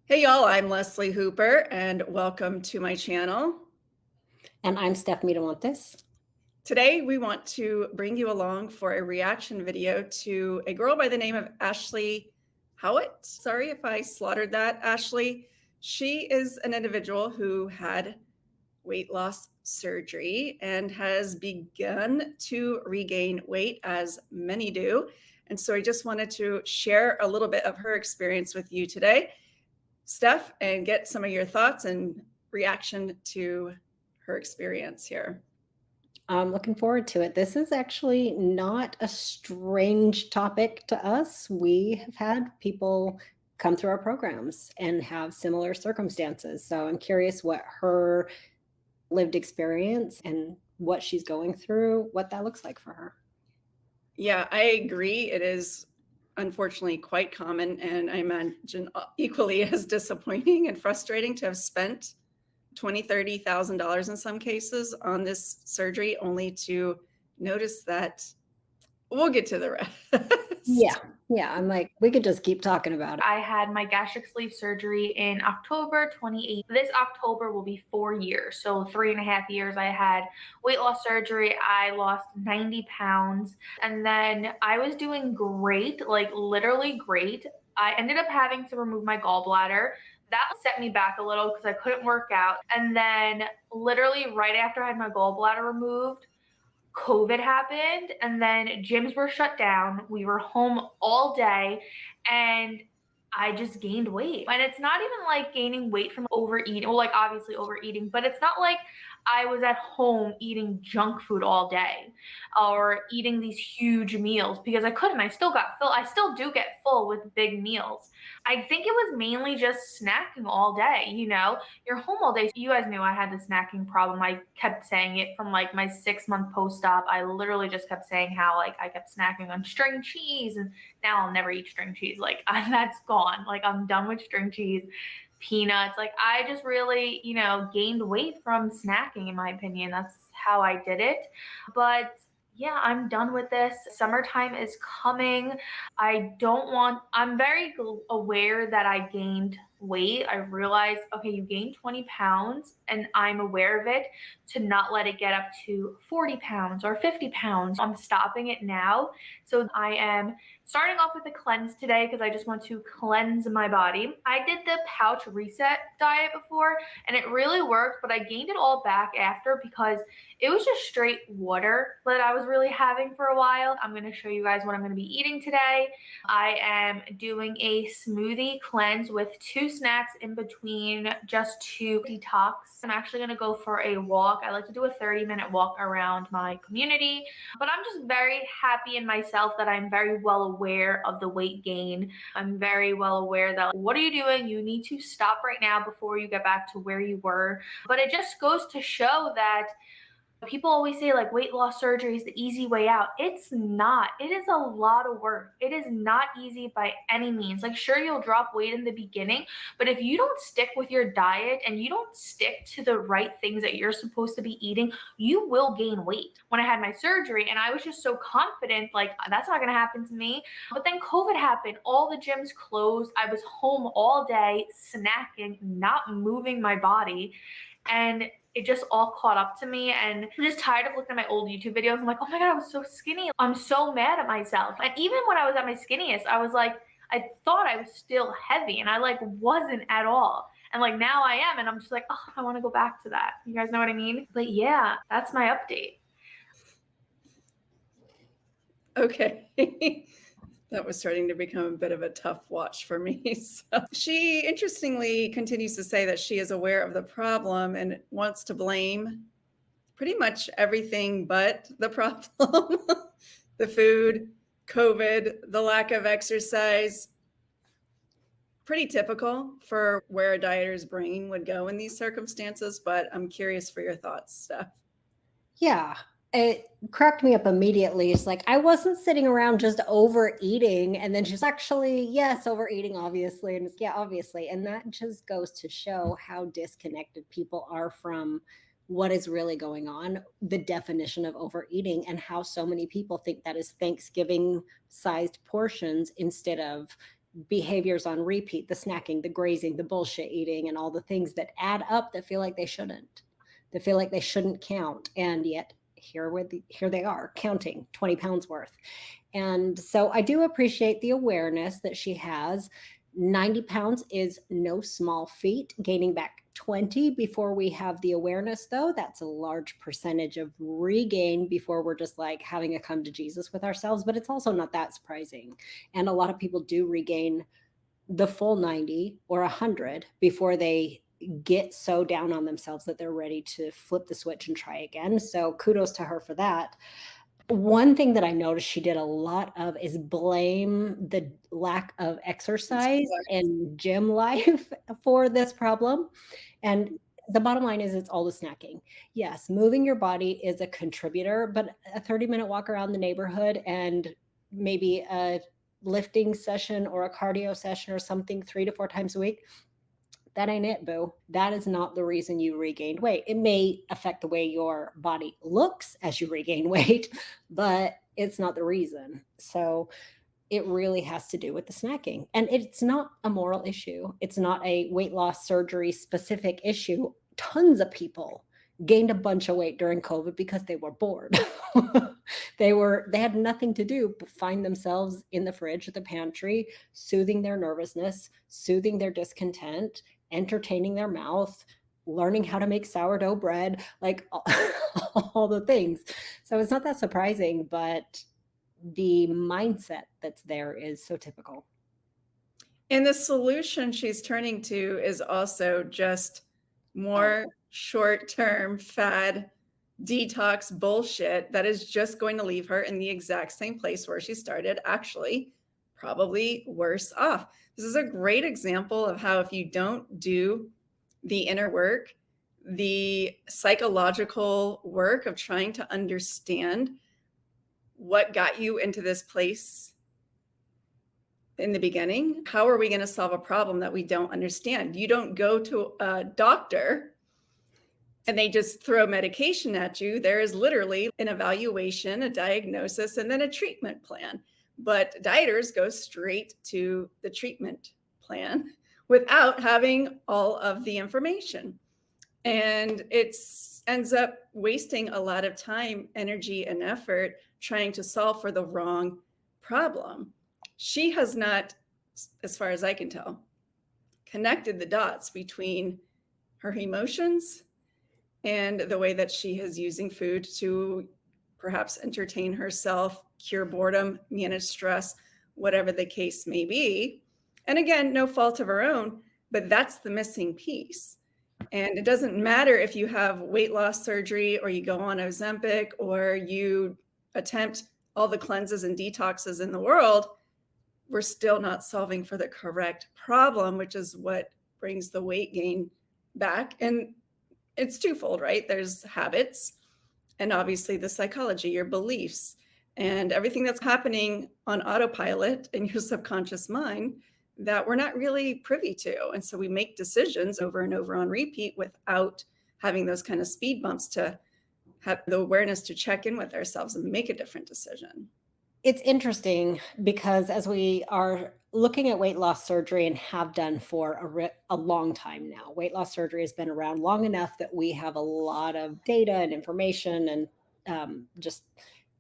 Hey y'all, I'm Leslie Hooper and welcome to my channel. And I'm Steph Miramontes. Today we want to bring you along for a reaction video to a girl by the name of Ashley Howitt. Sorry if I slaughtered that, Ashley. She is an individual who had weight loss surgery and has begun to regain weight, as many do. And so I just wanted to share a little bit of her experience with you today, Steph, and get some of your thoughts and reaction to her experience here. I'm looking forward to it. This is actually not a strange topic to us. We have had people come through our programs and have similar circumstances. So I'm curious what her lived experience and what she's going through, what that looks like for her. Yeah, I agree. It is unfortunately quite common, and I imagine equally as disappointing and frustrating to have spent 20, $30,000 in some cases on this surgery, only to notice that we'll get to the Yeah. rest. Yeah. I'm like, we could just keep talking about it. I had my gastric sleeve surgery in October 28th. This October will be 4 years. So 3.5 years I had weight loss surgery. I lost 90 pounds. And then I was doing great, like literally great. I ended up having to remove my gallbladder. That set me back a little because I couldn't work out. And then literally right after I had my gallbladder removed, COVID happened, and then gyms were shut down. We were home all day, and I just gained weight. And it's not even like gaining weight from overeating, well, like obviously overeating, but it's not like I was at home eating junk food all day or eating these huge meals because I couldn't. I still got full. I still do get full with big meals. I think it was mainly just snacking all day, you're home all day. You guys knew I had the snacking problem. I kept saying it from like my 6 month post op. I literally just kept saying how like I kept snacking on string cheese, and now I'll never eat string cheese. Like that's gone. Like I'm done with string cheese, peanuts. Like I just really, gained weight from snacking, in my opinion. That's how I did it. But yeah, I'm done with this. Summertime is coming. I'm very aware that I gained weight. I realized, okay, you gained 20 pounds, and I'm aware of it, to not let it get up to 40 pounds or 50 pounds. I'm stopping it now. So I am starting off with a cleanse today because I just want to cleanse my body. I did the pouch reset diet before and it really worked, but I gained it all back after because it was just straight water that I was really having for a while. I'm going to show you guys what I'm going to be eating today. I am doing a smoothie cleanse with 2 snacks in between, just to detox. I'm actually going to go for a walk. I like to do a 30-minute walk around my community, but I'm just very happy in myself that I'm very well aware of the weight gain. I'm very well aware that, like, what are you doing? You need to stop right now before you get back to where you were. But it just goes to show that people always say like weight loss surgery is the easy way out. It's not. It is a lot of work. It is not easy by any means. Like, sure, you'll drop weight in the beginning, but if you don't stick with your diet and you don't stick to the right things that you're supposed to be eating, you will gain weight. When I had my surgery and I was just so confident, like, that's not going to happen to me. But then COVID happened. All the gyms closed. I was home all day, snacking, not moving my body. And it just all caught up to me, and I'm just tired of looking at my old YouTube videos. I'm like, oh my God, I was so skinny. I'm so mad at myself. And even when I was at my skinniest, I was like, I thought I was still heavy and I like wasn't at all. And like now I am, and I'm just like, oh, I want to go back to that. You guys know what I mean? But yeah, that's my update. Okay. That was starting to become a bit of a tough watch for me. So she interestingly continues to say that she is aware of the problem and wants to blame pretty much everything but the problem: the food, COVID, the lack of exercise. Pretty typical for where a dieter's brain would go in these circumstances, but I'm curious for your thoughts, Steph. Yeah. It cracked me up immediately. It's like, I wasn't sitting around just overeating. And then she's actually, yes, overeating, obviously. And it's, yeah, obviously. And that just goes to show how disconnected people are from what is really going on, the definition of overeating, and how so many people think that is Thanksgiving sized portions instead of behaviors on repeat, the snacking, the grazing, the bullshit eating, and all the things that add up that feel like they shouldn't, that feel like they shouldn't count. And yet here they are counting 20 pounds worth. And so I do appreciate the awareness that she has. 90 pounds is no small feat. Gaining back 20 before we have the awareness, though, that's a large percentage of regain before we're just like having a come to Jesus with ourselves. But it's also not that surprising. And a lot of people do regain the full 90 or 100 before they get so down on themselves that they're ready to flip the switch and try again. So kudos to her for that. One thing that I noticed she did a lot of is blame the lack of exercise and gym life for this problem. And the bottom line is it's all the snacking. Yes, moving your body is a contributor, but a 30-minute walk around the neighborhood and maybe a lifting session or a cardio session or something 3 to 4 times a week, that ain't it, boo. That is not the reason you regained weight. It may affect the way your body looks as you regain weight, but it's not the reason. So it really has to do with the snacking. And it's not a moral issue. It's not a weight loss surgery specific issue. Tons of people gained a bunch of weight during COVID because they were bored. They had nothing to do but find themselves in the fridge or the pantry, soothing their nervousness, soothing their discontent, entertaining their mouth, learning how to make sourdough bread, like all the things. So it's not that surprising, but the mindset that's there is so typical. And the solution she's turning to is also just more short-term fad detox bullshit that is just going to leave her in the exact same place where she started, actually, probably worse off. This is a great example of how if you don't do the inner work, the psychological work of trying to understand what got you into this place in the beginning, how are we going to solve a problem that we don't understand? You don't go to a doctor and they just throw medication at you. There is literally an evaluation, a diagnosis, and then a treatment plan. But dieters go straight to the treatment plan without having all of the information. And it ends up wasting a lot of time, energy, and effort trying to solve for the wrong problem. She has not, as far as I can tell, connected the dots between her emotions and the way that she is using food to perhaps entertain herself, cure boredom, manage stress, whatever the case may be. And again, no fault of her own, but that's the missing piece. And it doesn't matter if you have weight loss surgery or you go on Ozempic or you attempt all the cleanses and detoxes in the world, we're still not solving for the correct problem, which is what brings the weight gain back. And it's twofold, right? There's habits and obviously the psychology, your beliefs, and everything that's happening on autopilot in your subconscious mind that we're not really privy to. And so we make decisions over and over on repeat without having those kind of speed bumps to have the awareness to check in with ourselves and make a different decision. It's interesting because as we are looking at weight loss surgery and have done for a long time now, weight loss surgery has been around long enough that we have a lot of data and information and just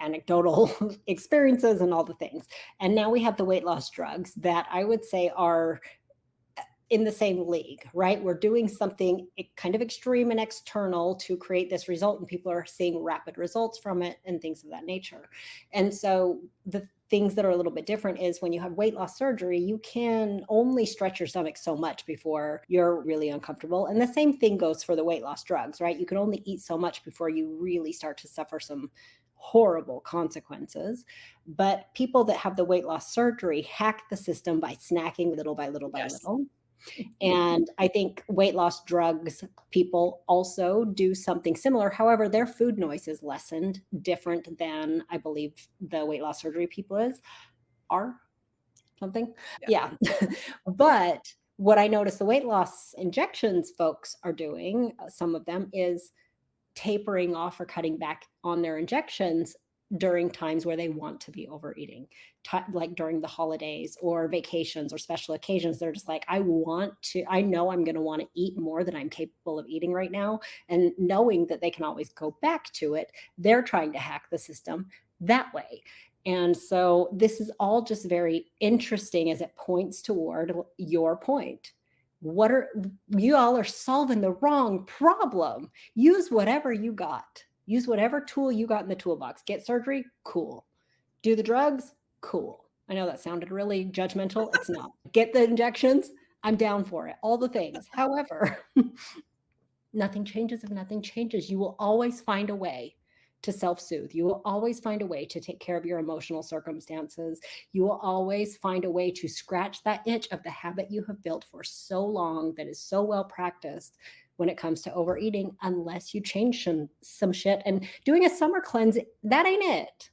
anecdotal experiences and all the things. And now we have the weight loss drugs that I would say are in the same league, right? We're doing something kind of extreme and external to create this result, and people are seeing rapid results from it and things of that nature. And so the things that are a little bit different is when you have weight loss surgery, you can only stretch your stomach so much before you're really uncomfortable. And the same thing goes for the weight loss drugs, right? You can only eat so much before you really start to suffer some horrible consequences. But people that have the weight loss surgery hack the system by snacking little by little by little. And I think weight loss drugs people also do something similar. However, their food noise is lessened, different than I believe the weight loss surgery people are something. Yeah. But what I notice the weight loss injections folks are doing, some of them, is tapering off or cutting back on their injections during times where they want to be overeating, like during the holidays or vacations or special occasions. They're just like, I know I'm going to want to eat more than I'm capable of eating right now. And knowing that they can always go back to it, they're trying to hack the system that way. And so this is all just very interesting as it points toward your point. You all are solving the wrong problem. Use whatever you got. Use whatever tool you got in the toolbox. Get surgery? Cool. Do the drugs? Cool. I know that sounded really judgmental. It's not. Get the injections? I'm down for it. All the things. However, nothing changes if nothing changes. You will always find a way to self-soothe. You will always find a way to take care of your emotional circumstances. You will always find a way to scratch that itch of the habit you have built for so long that is so well practiced when it comes to overeating, unless you change some shit. And doing a summer cleanse, that ain't it.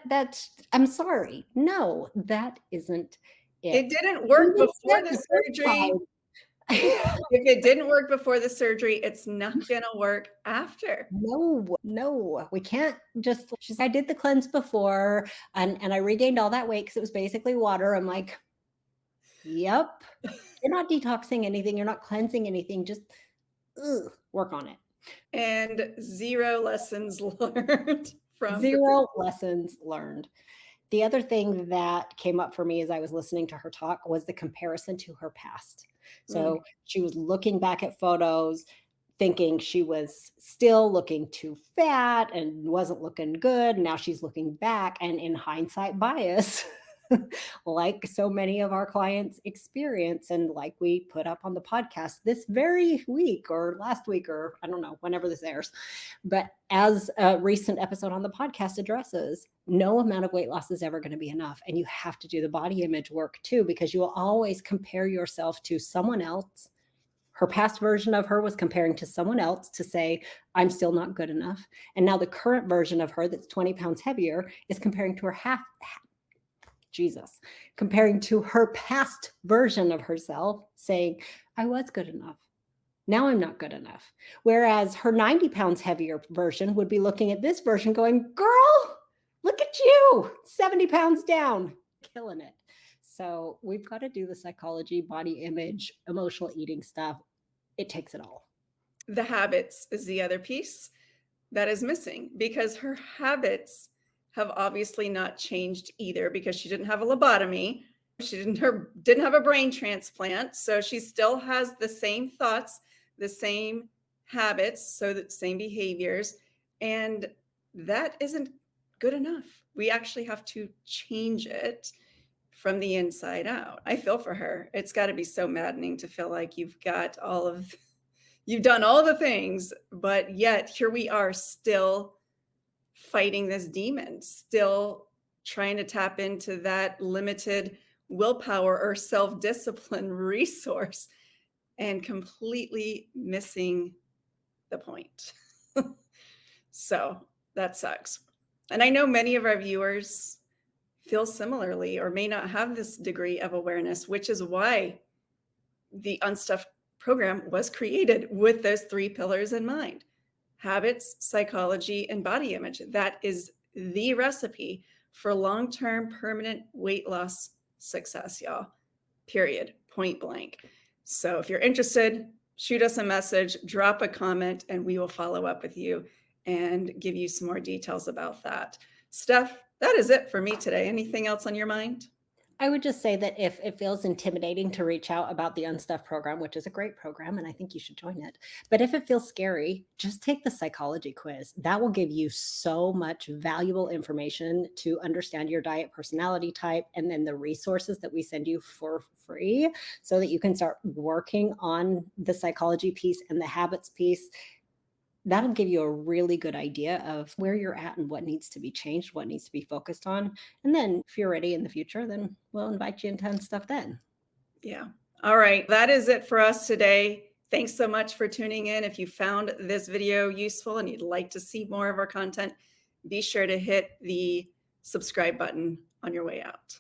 That's I'm sorry. No, that isn't it. It didn't work before the surgery. If it didn't work before the surgery, it's not going to work after. No, we can't just, I did the cleanse before and I regained all that weight because it was basically water. I'm like, yep, you're not detoxing anything. You're not cleansing anything. Just work on it. And zero lessons learned from lessons learned. The other thing that came up for me as I was listening to her talk was the comparison to her past. So she was looking back at photos, thinking she was still looking too fat and wasn't looking good. Now she's looking back, and in hindsight bias, like so many of our clients experience, and like we put up on the podcast this very week or last week, or I don't know, whenever this airs. But as a recent episode on the podcast addresses, no amount of weight loss is ever going to be enough. And you have to do the body image work too, because you will always compare yourself to someone else. Her past version of her was comparing to someone else to say, I'm still not good enough. And now the current version of her that's 20 pounds heavier is comparing to her comparing to her past version of herself, saying, I was good enough. Now I'm not good enough. Whereas her 90 pounds heavier version would be looking at this version going, girl, look at you, 70 pounds down, killing it. So we've got to do the psychology, body image, emotional eating stuff. It takes it all. The habits is the other piece that is missing, because her habits have obviously not changed either, because she didn't have a lobotomy. She didn't have a brain transplant. So she still has the same thoughts, the same habits, so the same behaviors. And that isn't good enough. We actually have to change it from the inside out. I feel for her. It's got to be so maddening to feel like you've done all the things, but yet here we are still fighting this demon, still trying to tap into that limited willpower or self-discipline resource, and completely missing the point. So that sucks. And I know many of our viewers feel similarly or may not have this degree of awareness, which is why the Unstuffed program was created with those 3 pillars in mind: habits, psychology, and body image. That is the recipe for long-term permanent weight loss success, y'all. Period. Point blank. So if you're interested, shoot us a message, drop a comment, and we will follow up with you and give you some more details about that. Steph, that is it for me today. Anything else on your mind? I would just say that if it feels intimidating to reach out about the Unstuffed program, which is a great program, and I think you should join it, but if it feels scary, just take the psychology quiz. That will give you so much valuable information to understand your diet personality type, and then the resources that we send you for free so that you can start working on the psychology piece and the habits piece. That'll give you a really good idea of where you're at and what needs to be changed, what needs to be focused on. And then if you're ready in the future, then we'll invite you into Unstuff then. Yeah. All right. That is it for us today. Thanks so much for tuning in. If you found this video useful and you'd like to see more of our content, be sure to hit the subscribe button on your way out.